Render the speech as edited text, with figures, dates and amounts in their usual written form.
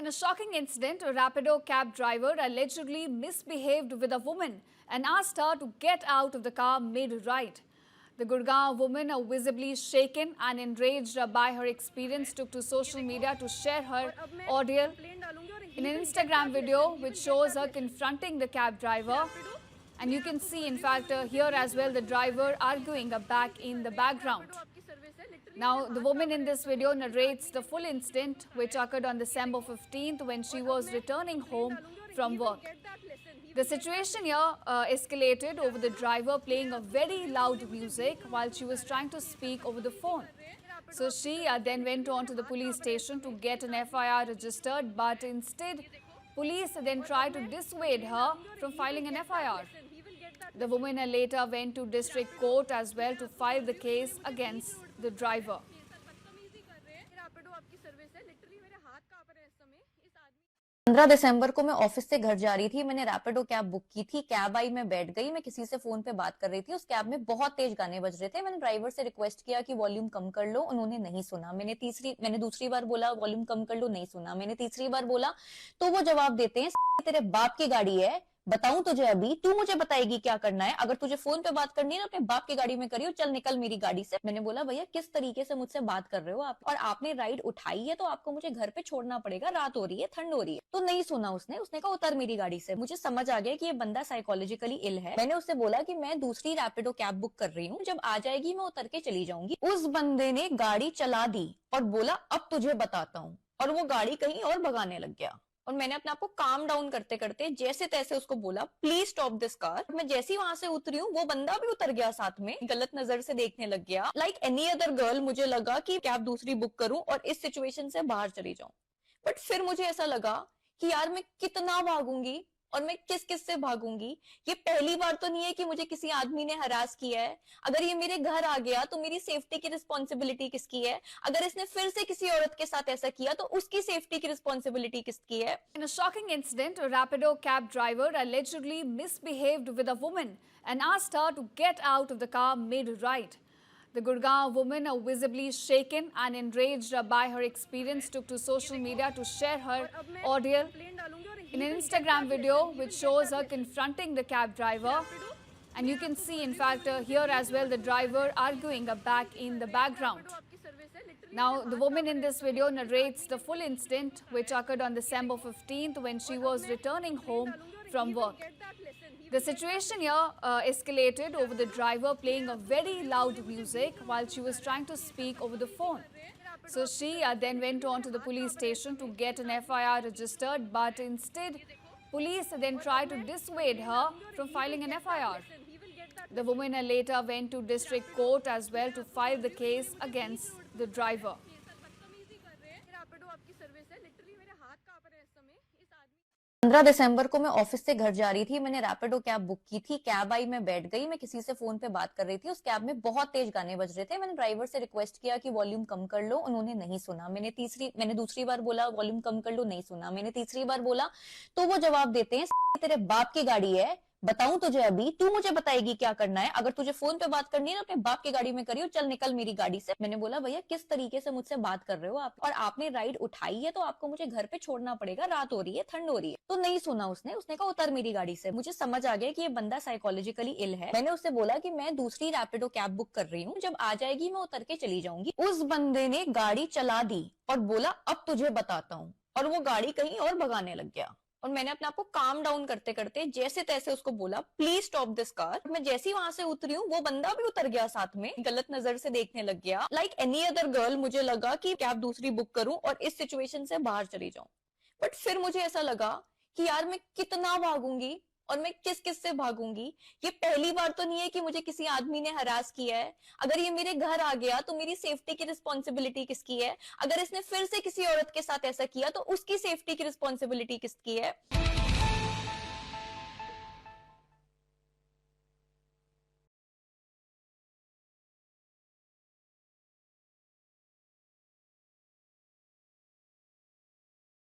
In a shocking incident, a Rapido cab driver allegedly misbehaved with a woman and asked her to get out of the car mid-ride. The Gurgaon woman, visibly shaken and enraged by her experience, took to social media to share her ordeal in an Instagram video which shows her confronting the cab driver. And you can see, in fact, here as well, the driver arguing back in the background. Now, the woman in this video narrates the full incident which occurred on December 15th when she was returning home from work. The situation here escalated over the driver playing a very loud music while she was trying to speak over the phone. So she then went on to the police station to get an FIR registered, but instead, police then tried to dissuade her from filing an FIR. The woman later went to district court as well to file the case against the driver. 15 दिसंबर को मैं office से घर जा रही थी। मैंने Rapido cab book की थी। कैब आई, मैं बैठ गई। मैं किसी से फोन पे बात कर रही थी। उस कैब में बहुत तेज गाने बज रहे थे। मैंने ड्राइवर से रिक्वेस्ट किया कि वॉल्यूम कम कर लो। उन्होंने नहीं सुना। मैंने दूसरी बार बोला वॉल्यूम कम कर लो, नहीं सुना। मैंने तीसरी बार बोला तो वो जवाब देते हैं, तेरे बाप की गाड़ी है, बताऊं तुझे अभी, तू मुझे बताएगी क्या करना है। अगर तुझे फोन पे बात करनी है ना अपने बाप की गाड़ी में करियो, चल निकल मेरी गाड़ी से। मैंने बोला भैया किस तरीके से मुझसे बात कर रहे हो आप, और आपने राइड उठाई है तो आपको मुझे घर पे छोड़ना पड़ेगा, रात हो रही है, ठंड हो रही है। तो नहीं सुना उसने कहा उतर मेरी गाड़ी से। मुझे समझ आ गया कि ये बंदा साइकोलॉजिकली इल है। मैंने उससे बोला कि मैं दूसरी रैपिडो कैब बुक कर रही हूँ, जब आ जाएगी मैं उतर के चली जाऊंगी। उस बंदे ने गाड़ी चला दी और बोला अब तुझे बताता हूँ, और वो गाड़ी कहीं और भगाने लग गया। और मैंने अपने आप को काम डाउन करते करते जैसे तैसे उसको बोला प्लीज स्टॉप दिस कार। मैं जैसे ही वहां से उतरी हूँ वो बंदा भी उतर गया साथ में, गलत नजर से देखने लग गया। लाइक एनी अदर गर्ल मुझे लगा कि कैब दूसरी बुक करूं और इस सिचुएशन से बाहर चली जाऊं। बट फिर मुझे ऐसा लगा कि यार मैं कितना भागूंगी और मैं किस किस से भागूंगी। ये पहली बार तो नहीं है कि मुझे किसी आदमी ने हरास किया है। अगर ये मेरे घर आ गया तो मेरी सेफ्टी की रिस्पॉन्सिबिलिटी किसकी है। अगर इसने फिर से किसी औरत के साथ ऐसा किया तो उसकी सेफ्टी की रिस्पॉन्सिबिलिटी किसकी है। In a shocking incident, a Rapido cab driver allegedly misbehaved with a woman and asked her to get out of the car mid-ride. The Gurgaon woman, visibly shaken and enraged by her experience, took to social media to share her ordeal in an Instagram video which shows her confronting the cab driver. And you can see, in fact, here as well, the driver arguing back in the background. Now, the woman in this video narrates the full incident which occurred on December 15th when she was returning home from work. The situation here escalated over the driver playing a very loud music while she was trying to speak over the phone. So she then went on to the police station to get an FIR registered, but instead, police then tried to dissuade her from filing an FIR. The woman later went to district court as well to file the case against the driver. 15 दिसंबर को मैं office से घर जा रही थी। मैंने Rapido cab book की थी। कैब आई, मैं बैठ गई। मैं किसी से फोन पे बात कर रही थी। उस कैब में बहुत तेज गाने बज रहे थे। मैंने ड्राइवर से रिक्वेस्ट किया कि वॉल्यूम कम कर लो। उन्होंने नहीं सुना। मैंने दूसरी बार बोला वॉल्यूम कम कर लो, नहीं सुना। मैंने तीसरी बार बोला तो वो जवाब देते हैं, तेरे बाप की गाड़ी है, बताऊं तुझे अभी, तू मुझे बताएगी क्या करना है। अगर तुझे फोन पे बात करनी है ना अपने बाप की गाड़ी में करियो, चल निकल मेरी गाड़ी से। मैंने बोला भैया किस तरीके से मुझसे बात कर रहे हो आप, और आपने राइड उठाई है तो आपको मुझे घर पे छोड़ना पड़ेगा, रात हो रही है, ठंड हो रही है। तो नहीं सुना उसने कहा उतर मेरी गाड़ी से। मुझे समझ आ गया कि ये बंदा साइकोलॉजिकली इल है। मैंने उससे बोला कि मैं दूसरी रैपिडो कैब बुक कर रही हूँ, जब आ जाएगी मैं उतर के चली जाऊंगी। उस बंदे ने गाड़ी चला दी और बोला अब तुझे बताता हूँ, और वो गाड़ी कहीं और भगाने लग गया। और मैंने अपने आप को काम डाउन करते करते जैसे तैसे उसको बोला प्लीज स्टॉप दिस कार। मैं जैसे ही वहां से उतरी हूँ वो बंदा भी उतर गया साथ में, गलत नजर से देखने लग गया। लाइक एनी अदर गर्ल मुझे लगा कि कैब दूसरी बुक करूं और इस सिचुएशन से बाहर चली जाऊं। बट फिर मुझे ऐसा लगा कि यार मैं कितना भागूंगी और मैं किस किस से भागूंगी। ये पहली बार तो नहीं है कि मुझे किसी आदमी ने हरास किया है। अगर ये मेरे घर आ गया तो मेरी सेफ्टी की रिस्पॉन्सिबिलिटी किसकी है। अगर इसने फिर से किसी औरत के साथ ऐसा किया तो उसकी सेफ्टी की रिस्पॉन्सिबिलिटी किसकी है।